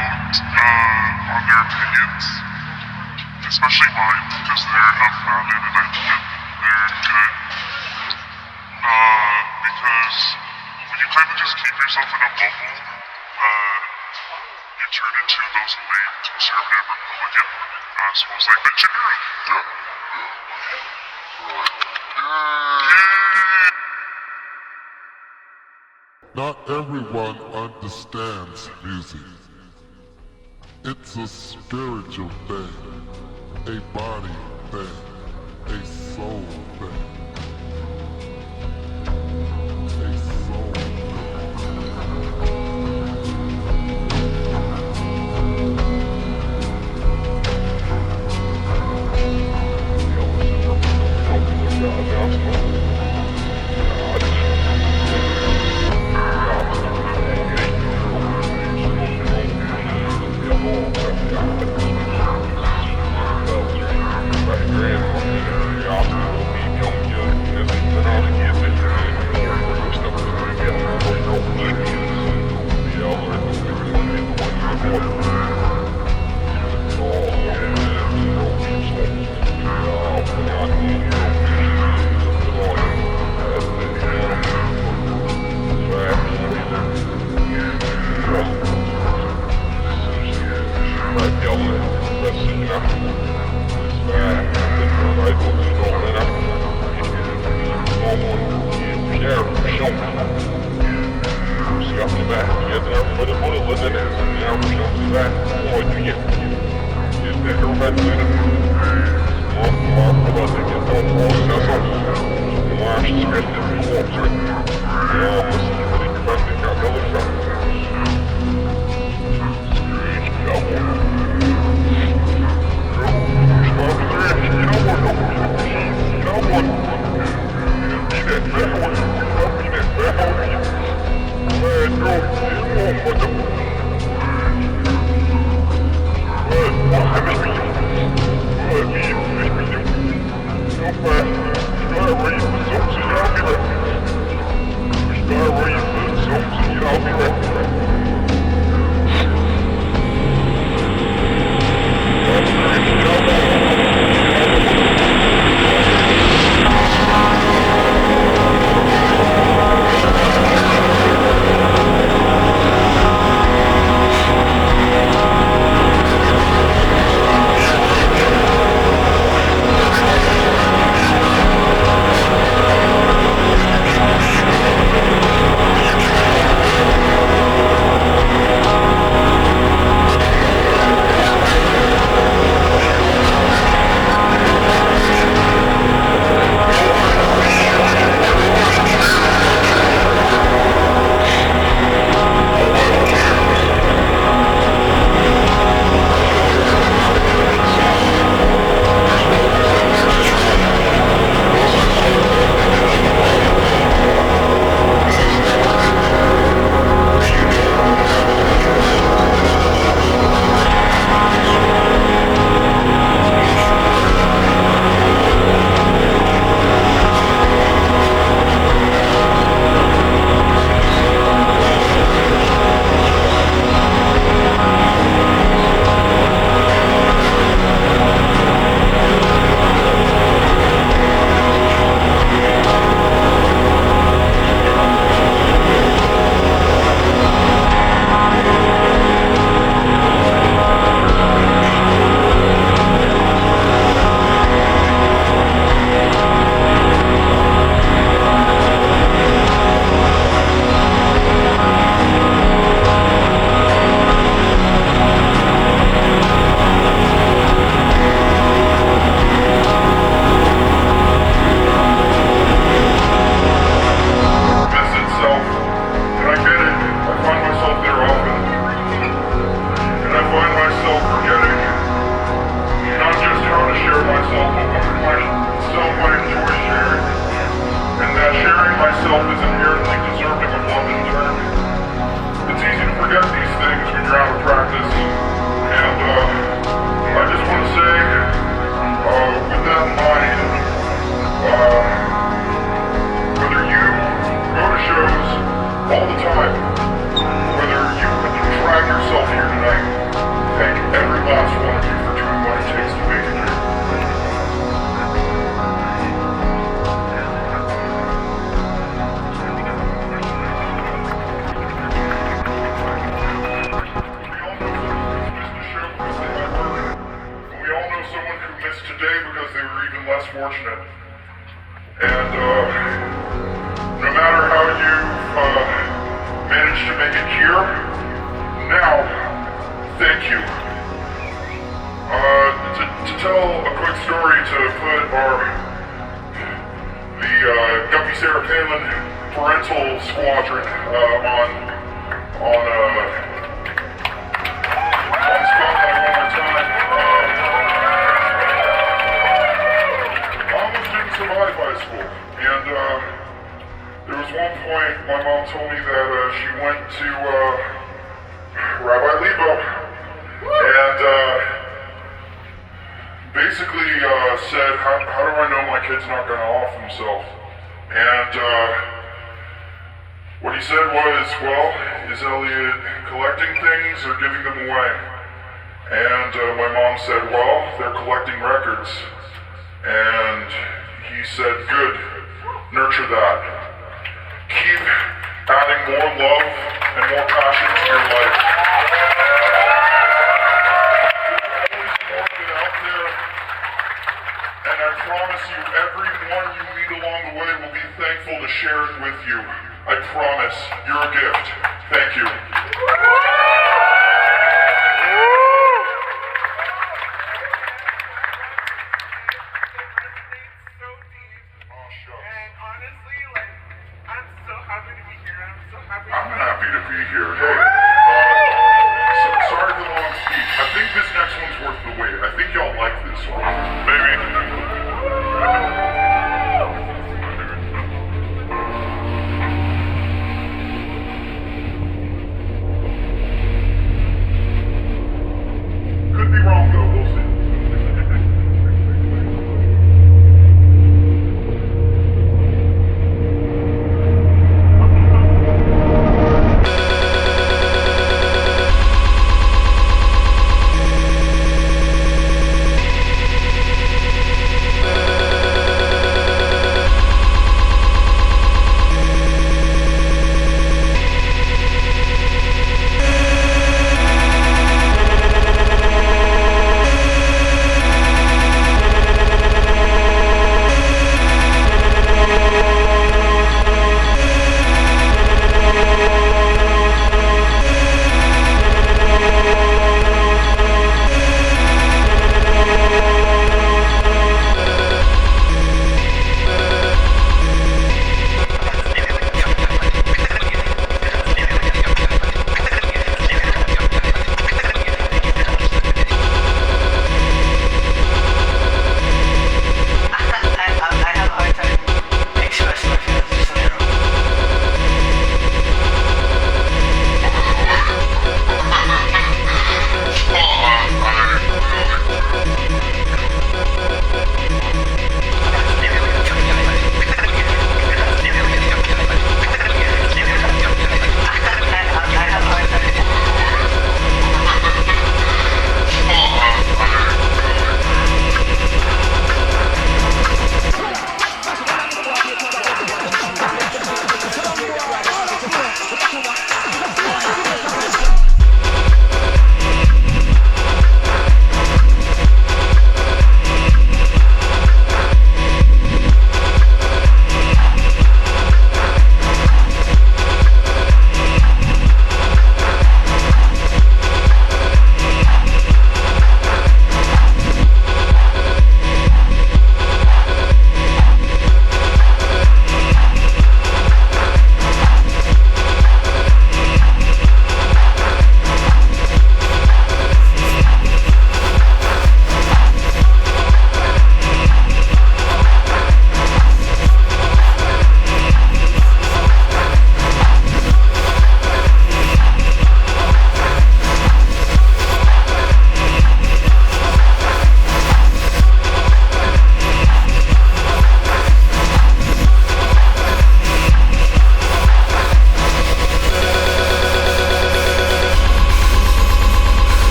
on their opinions, especially mine, because they're unfounded and I think they're good. Because when you kind of just keep yourself in a bubble, you turn into those lame conservative Republican assholes like Ben Shapiro. Not everyone understands music. It's a spiritual thing, a body thing, a soul thing. A soul all the time. Whether you can drag yourself here tonight today because they were even less fortunate. And no matter how you've managed to make it here, now, thank you. To tell a quick story to put the Guppy Sarah Palin parental squadron on spotlight one more time. I almost didn't survive high school, and there was one point my mom told me that she went to Rabbi Lebo, and basically said, how do I know my kid's not going to off himself? And what he said was, well, is Elliot collecting things or giving them away? And my mom said, well, they're collecting records. And he said, good, nurture that. Keep adding more love and more passion to your life. And I promise you, everyone you meet along the way will be thankful to share it with you. I promise. You're a gift. Thank you. I'm happy to be here. Hey, sorry for the long speech. I think this next one's worth the wait. I think y'all like this one. Maybe.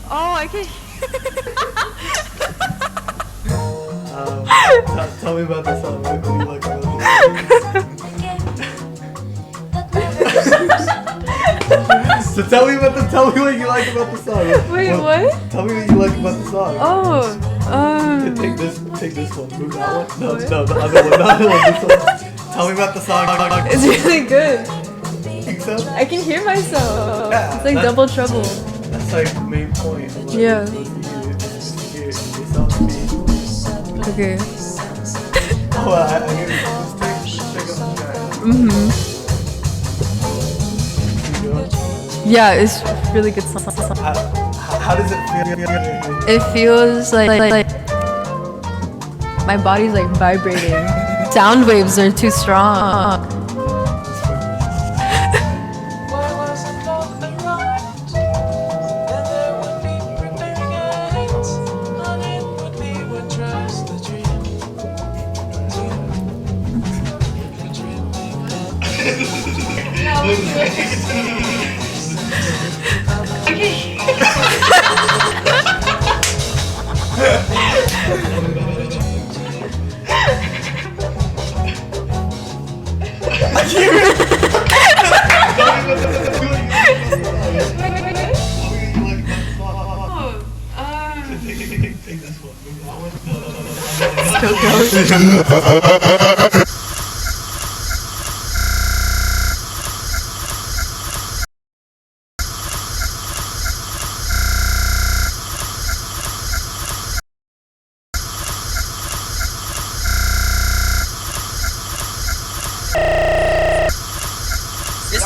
Oh, I can. Tell me about the song. What do you like about the song? So tell me what you like about the song. Wait, what? Tell me what you like about the song. Oh, Take this one. Move that one. No, the other one. This one. Tell me about the song. it's really good. Think so? I can hear myself. Yeah, It's like double trouble. That's like the main point. Like, Yeah. You hear yourself speak. Okay. Oh, I get it. Just take up the guy. Yeah, it's really good song. How does it feel? It feels like my body's like vibrating. Sound waves are too strong.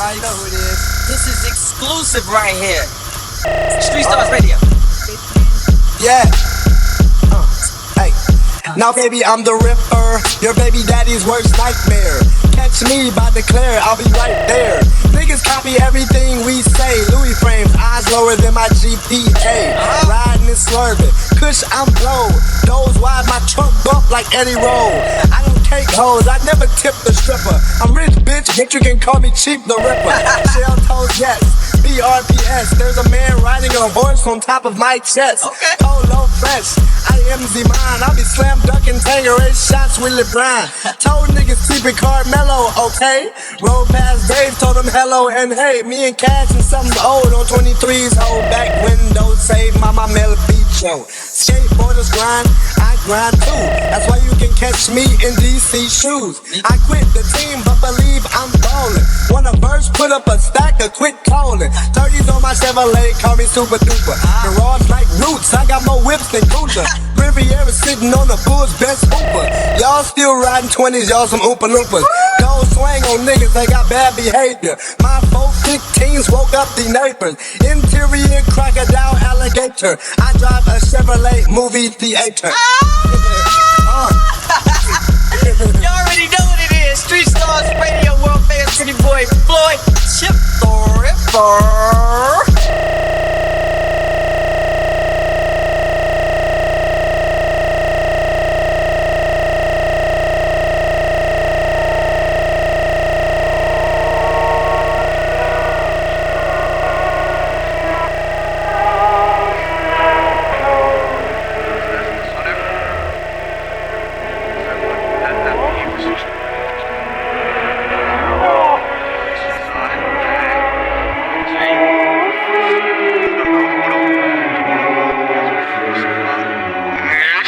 I know who it is. This is exclusive right here. Street Stars Radio. Yeah. Hey. Now baby, I'm the Ripper, your baby daddy's worst nightmare. Catch me by declare, I'll be right there. Niggas copy everything we say. Louis frames, eyes lower than my GPA. Riding and swerving, kush I'm blow. Those wide, my trunk bump like Eddie Roll. I don't cake hoes, I never tip the stripper. I'm rich, bitch, but you can call me Cheap the Ripper. Shell toes, yes. BRPS, there's a man riding a horse on top of my chest. Okay. Polo fresh, I am the man. I'll be slam dunking Tangeray shots with LeBron. Told niggas keep it Carmelo, okay? Roll past Dave, told him hello and hey. Me and Cash and something old on 23's hold back window. Save Mama Mel Beach show. Skateboarders grind, I grind too. That's why you can catch me in DC shoes. I quit the team, but believe I'm ballin'. Want a verse, put up a stack or quit callin'. 30s on my Chevrolet, call me super duper. Garage like roots, I got more whips than Cooper. Riviera sitting on the Bulls' best hooper. Y'all still riding 20s, y'all some Oompa Loompas. Don't swing on niggas, they got bad behavior. My 415s woke up the neighbors. Interior crocodile alligator. I drive a Chevrolet movie theater. You already know what it is. Street Stars Radio, world famous city boy Floyd Chip the Ripper.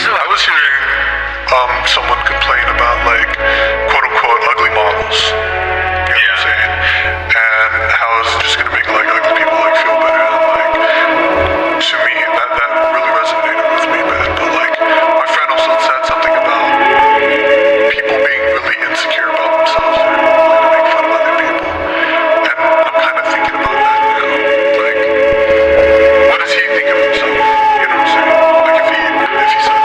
I was hearing someone complain about like quote unquote ugly models. You know what I'm saying? And how it's just gonna make like ugly people like feel better. And like to me that really resonated with me, man. But like my friend also said something about people being really insecure about themselves and like to make fun of other people. And I'm kind of thinking about that now. Like, what does he think of himself? You know what I'm saying? Like if he said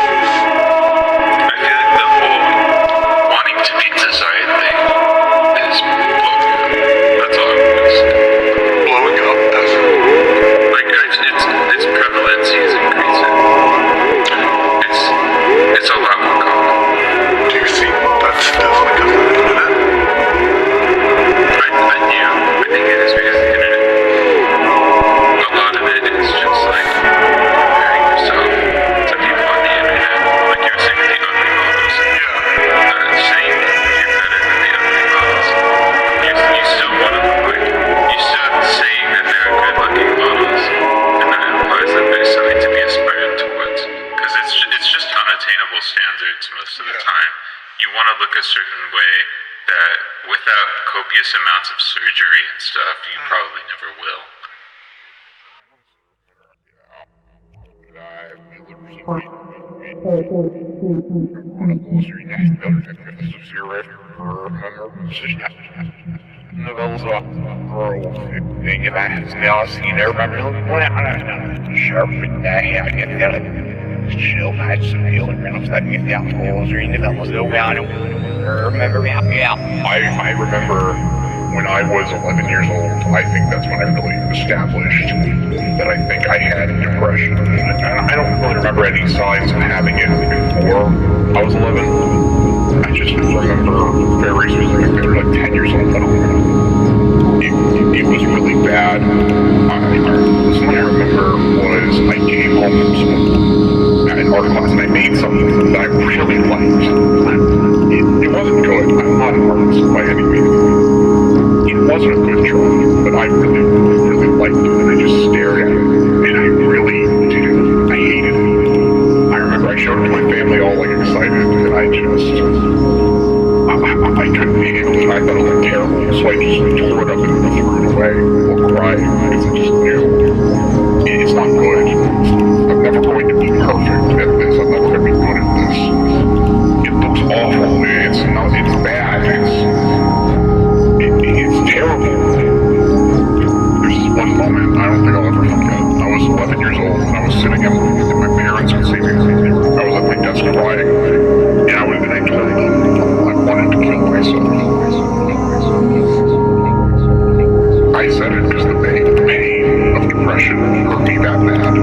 I feel like the whole wanting to be desired thing is blowing up. That's all I'm gonna say. blowing up as Like its prevalence is increasing. It's a lot more common. do you see that's definitely because of the internet? I think it is because of the internet. A lot of it is just like comparing yourself to people on the internet, like you were saying with the ugly models. Saying that you're better than the ugly models. You still want to look like, you still saying that they're good looking models, and that implies that there's something to be aspired towards. Because it's just unattainable standards most of the time. You want to look a certain way that without copious amounts of surgery and stuff, you probably never will. I remember when I was 11 years old, I think that's when I really established that I think I had depression. I don't really remember any signs of having it before I was 11. I just remember very specific, maybe like 10 years old, but it was really bad. Something I remember was I came home from school in art class and I made something that I really liked. It wasn't good. I'm not an artist by any means. It wasn't a good drawing, but I really, really liked it, and I just stared at it, and I really didn't. I hated it. I remember I showed it to my family, all like excited, and I couldn't handle it. I thought it looked terrible, so I just tore it up and threw it away while crying because I just knew it's not good. I'm never going to be perfect at this. I'm never going to be good at this. It looks awful. It's bad. It's terrible. There's this one moment I don't think I'll ever forget. I was 11 years old and I was sitting in my parents could see me. I was at my desk crying, and I told them I wanted to kill myself. I said it because the pain of depression hurt me that bad.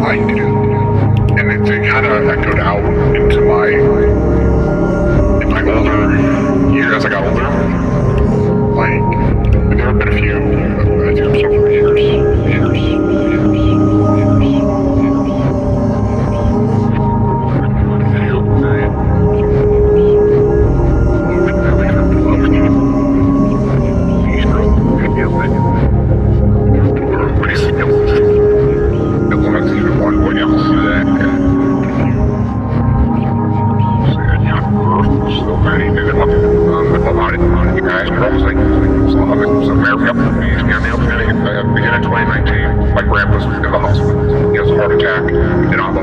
I did it. asked her, I was like, so America, he's got the opportunity. Beginning in 2019, my grandpa's in the hospital. He has a heart attack, and I'm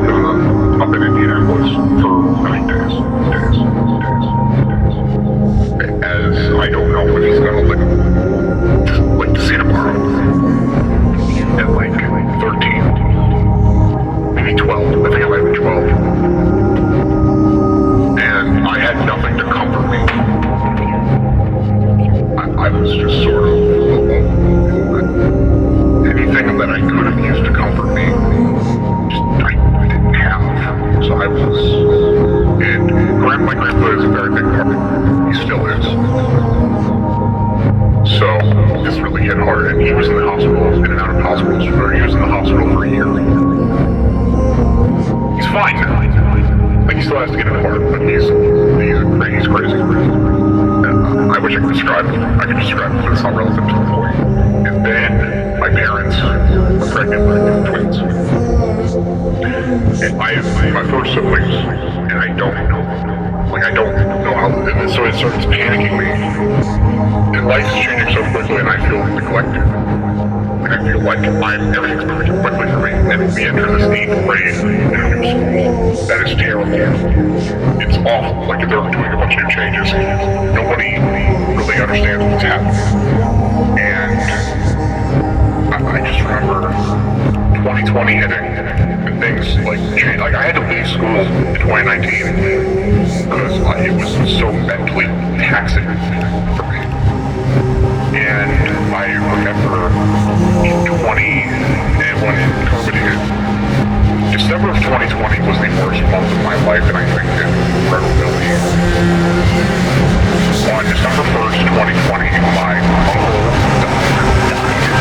up in Indianapolis for 9 days. As I don't know if he's gonna live to see tomorrow. At like 13, maybe 12. I think I might be 12. And I had nothing to comfort me. I was just sort of alone. Anything that I could have used to comfort me, I didn't have. So I was, and my grandpa is a very big part of me. He still is. So this really hit hard, and he was in the hospital, in and out of hospitals. He was in the hospital for a year. He's fine now. Like, he still has to get in heart, but he's crazy. I wish I could describe him. I could describe him, but it's not relative to the point. And then my parents were pregnant with twins. And I have my first siblings, and I don't know how, and so it starts panicking me. And life is changing so quickly, and I feel neglected. Like, I feel like everything's moving too quickly for me. And we enter this 8th grade in a new school. That is terrible. It's awful. Like, they're doing a bunch of new changes. Nobody really understands what's happening. And I just remember 2020 hitting, and things like changed. Like, I had to leave school in 2019 because it was so mentally taxing for me. And I remember in when COVID hit, December of 2020 was the worst month of my life, and I think it probably. On December 1st, 2020, my uncle died.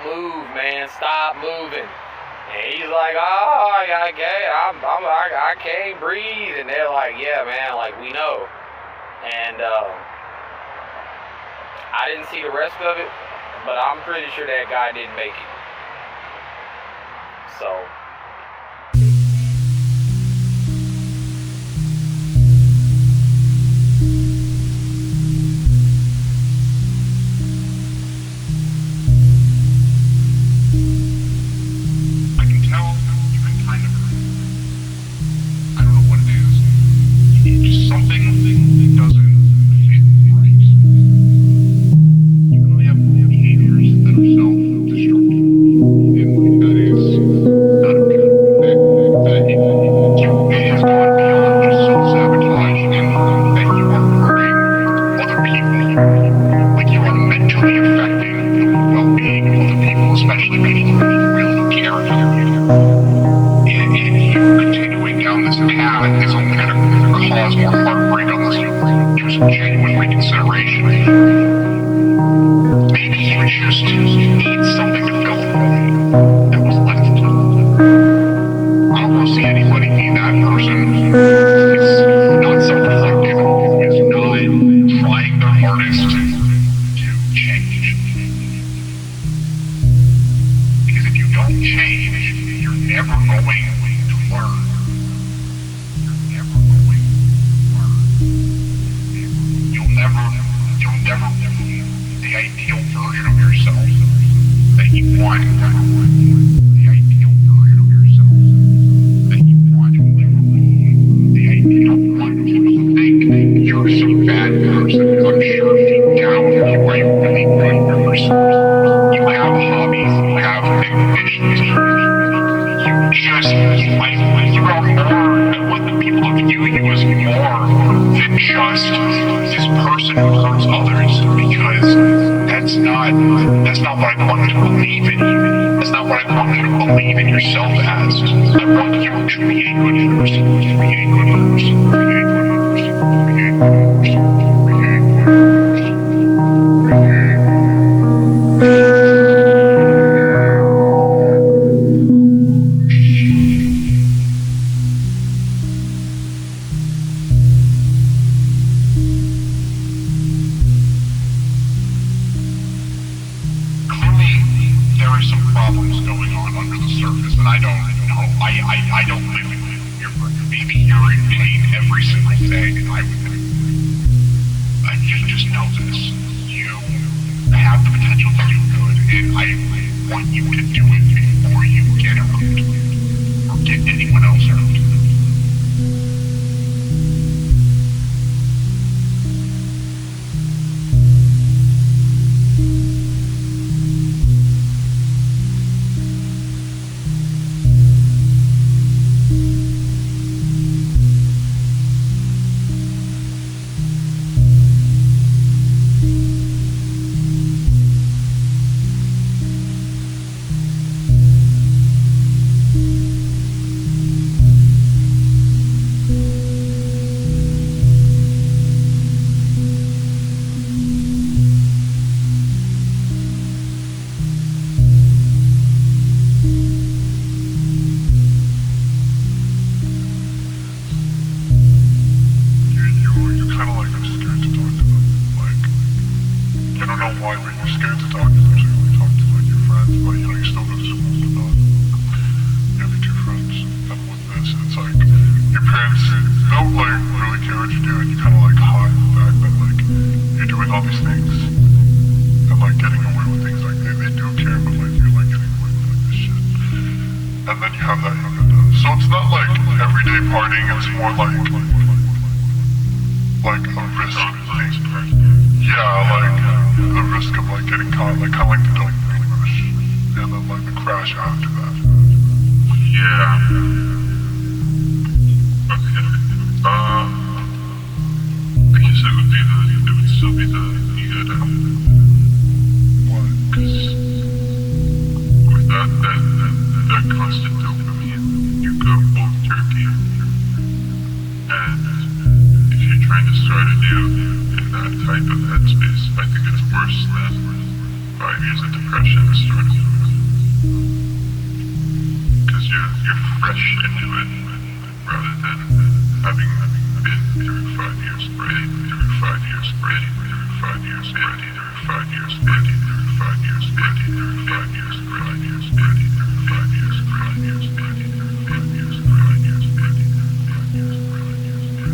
move, man, stop moving. And he's like, oh, I can't breathe. And they're like, yeah, man, like, we know. And I didn't see the rest of it, but I'm pretty sure that guy didn't make it. So. I can tell you've been kind of hurt. I don't know what it is. Just something doesn't fit right. You can have behaviors that are self-destructive. And that is not okay. It has gone beyond just self-sabotage and that you are hurting other people. Like you are mentally affecting the well-being of other people, especially people who really care about you. And you continuing down this path is only going to cause more heartbreak unless you do some genuine reconsideration. Maybe you just need something to fill the void that was left. I don't want to see anybody be that person who's not self-reflective, who is not trying their hardest to change. Because if you don't change, you're never going to learn. You're never going to learn. You'll never be the ideal version of yourself that you want. The ideal version of yourself that you want. You'll never be the ideal one. People think you're some bad person, because I'm sure deep down you are a really good person. You have hobbies, you have ambitions. You are more, what the people view you as more than just this person who hurts others, because that's not what I want you to believe in. That's not what I want you to believe in yourself as. I want you to be a good person, to be a good person, to be a good person, to be a good person, to be a good person, to be a problems going on under the surface that I don't know. I don't live in it. Maybe you're in pain every single day, and I just know this. You have the potential to do good, and I want you to do it before you get hurt or get anyone else hurt. Why were you scared to talk to them? So you talk to like your friends, but you know you still go to school and stuff. You have your two friends, and with this, it's like your parents don't like really care what you do, and you kind of like hide the fact that like you're doing all these things and like getting away with things. Like they do care, but like you're like getting away with like this shit. And then you have that young adult. So it's not like everyday partying. It's more like a risk thing. Yeah, like the risk of like getting caught, like kind of like the dopamine rush, and then like the crash after that. Yeah. Okay. I guess it would still be the good end. Why? Because with that constant dopamine, you go cold turkey, and if you're trying to start anew in that type of headspace, I think it's worse than 5 years of depression started. Because you're fresh into it, rather than having been through 5 years ready, through 5 years ready, through 5 years ready, through 5 years ready, through 5 years ready, through 5 years, 5 years ready, through 5 years, 5 years ready, through 5 years, 5 years ready, through 5 years, 5 years ready.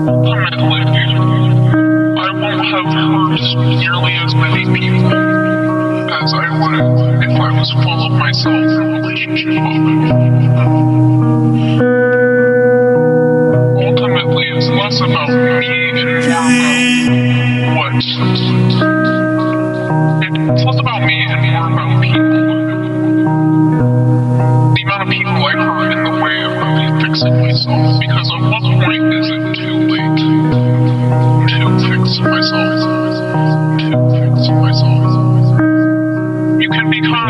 Ultimately, I won't have hurt nearly as many people as I would if I was full of myself in relationship mode. Ultimately, it's less about me and more about what. It's less about me and more about people. The amount of people I hurt in the way of really fixing myself, because at what point is it too late to fix myself? To fix myself. You can become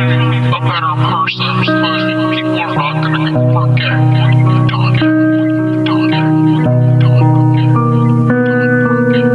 a better person, but people are not going to forget when you've done it. When you've done it. When you've done it. When you've done it.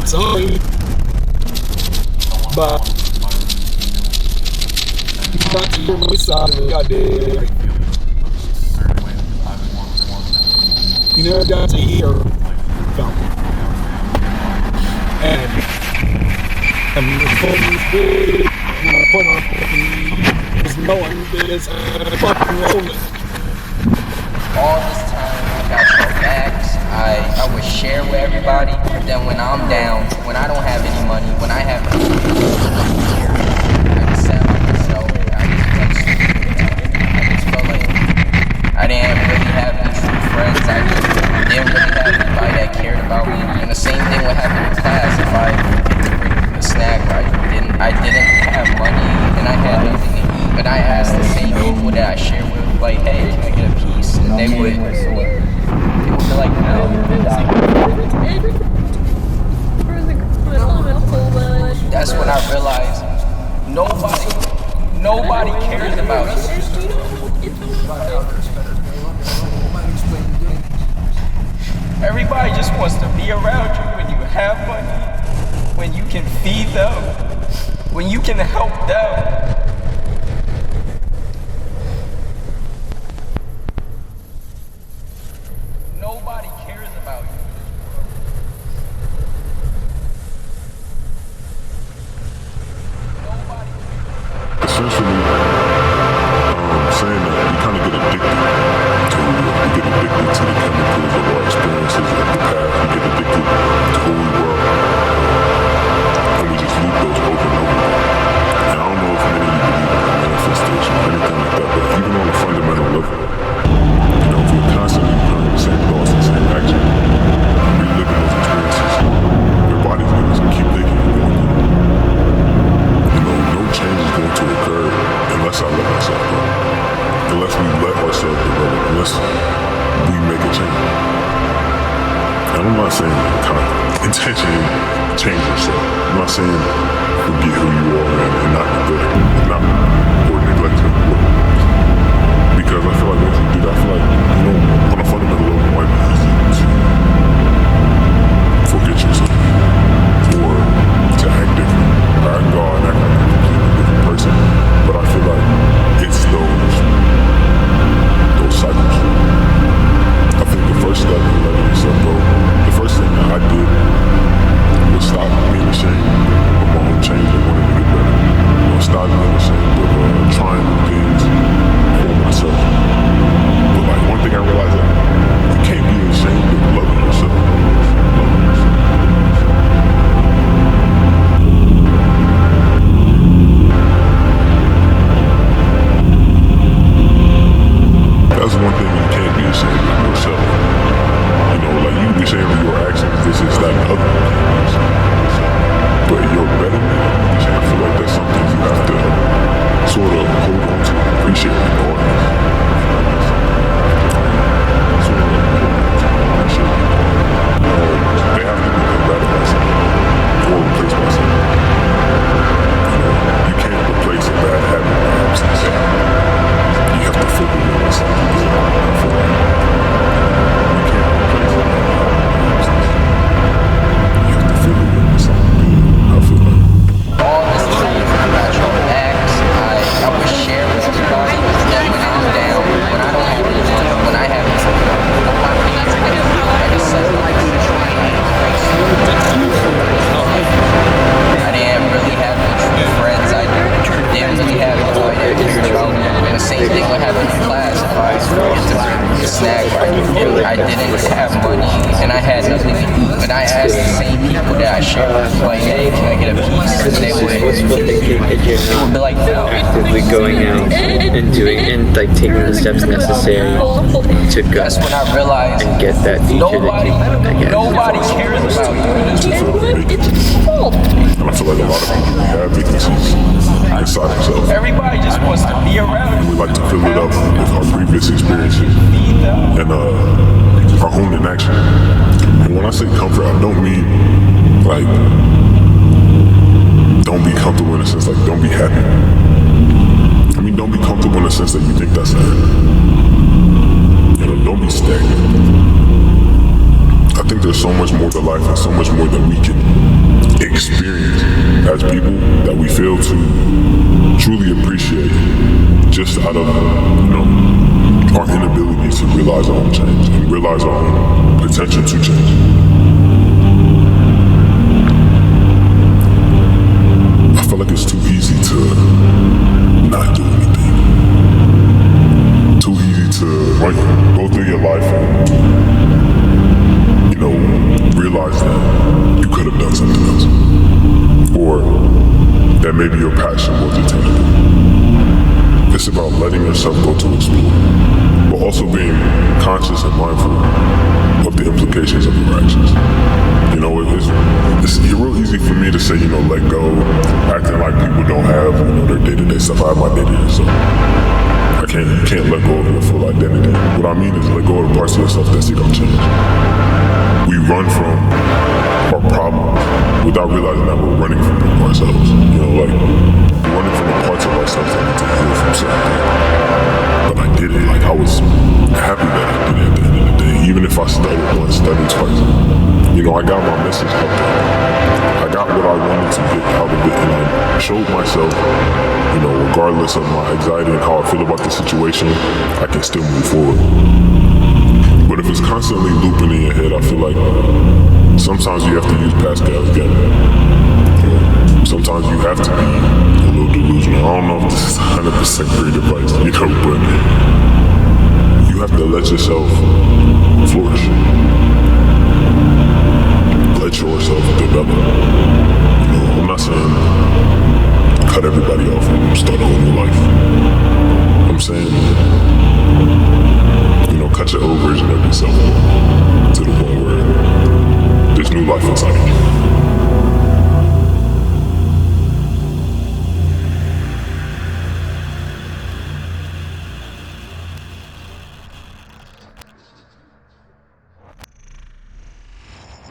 Sorry, but you got to hear my side of the goddamn. You never got to hear from me. And the phone is big, and I put on fucking there's no one that is fucking rolling. All this time I got your backs, I would share with everybody, but then when I'm down, when I don't have any money, when I have I just sat by myself, I just felt like I didn't really have any true friends, I didn't really have anybody that cared about me, and the same thing would happen in class. If I a snack, I didn't have money, and I had nothing to eat, but I asked the same people that I shared with, like, hey, can I get a piece? And they would be like, no. That's when I realized nobody cares about you. Everybody just wants to be around you when you have money, when you can feed them, when you can help them. Nobody cares about you. Essentially, unless we make a change. And I'm not saying kind of intentionally change yourself. I'm not saying forget who you are and not neglect who you are. Because I feel like once you do that, I feel like, on a fundamental level, it might be easy to forget yourself or to act different. I can go out and act like a completely different person, but I feel like it's those cycles. I think the first step in letting yourself go, the first thing that I did was stop being ashamed of my own change and wanting to get better. Stop being ashamed of trying new things for myself. But like one thing I realized that you can't be ashamed of loving yourself. That's one thing you can't be ashamed of yourself. Like you can be ashamed of your actions, this is that and other. But your betterment, I feel like that's something you have to sort of hold on to and appreciate regardless. They have to be better myself or replace myself. You can't replace a bad habit by absence. You have to fill it with something good. I feel like you can't replace a bad habit by absence. You have to fill it with something good. I feel like all this time about your acts, I would share with everybody that when I'm down, when I don't have any money, when I have I just said I didn't really have any true friends. I didn't really have anybody that cared about me. And the same thing would happen in class. If I forget to bring a snack, I didn't have money and I had nothing to eat. And I asked the same people that I shared with, like, hey, can I get a piece? And they would be like, no. Actively going out and doing and like taking the steps necessary to go. That's when I realized and get that feature nobody cares about you. and I feel like a lot of people have vacancies inside themselves. Everybody just wants to be around. We like to fill it up with our previous experiences and our own inaction. And when I say comfort, I don't mean like don't be comfortable in the sense like don't be happy. I mean don't be comfortable in the sense that you think that's it. Don't be stagnant. I think there's so much more to life and so much more that we can experience as people that we fail to truly appreciate just out of our inability to realize our own change and realize our own potential to change. I feel like it's too easy to not do anything. Too easy to go through your life and realize that you could have done something else. Or that maybe your passion wasn't attainable. It's about letting yourself go to explore, but also being conscious and mindful of the implications of your actions. It's real easy for me to say, let go, acting like people don't have, their day-to-day stuff. I have my day-to-day stuff. You can't let go of your full identity. What I mean is let go of the parts of yourself that seek out change. We run from our problems without realizing that we're running from ourselves. We're running from the parts of ourselves that need to heal from certain things. But I did it. I was happy that I did it at the end of the day. Even if I stuttered once, stuttered twice. I got my message out there. I got what I wanted to get out of it, and I showed myself, regardless of my anxiety and how I feel about the situation, I can still move forward. But if it's constantly looping in your head, I feel like sometimes you have to use Pascal's again. Sometimes you have to be a little delusional. I don't know if this is 100% great advice, but you have to let yourself flourish. Let yourself develop. I'm not saying cut everybody off and start a whole new life. I'm saying, cut your old version of yourself to the point where there's new life inside of you.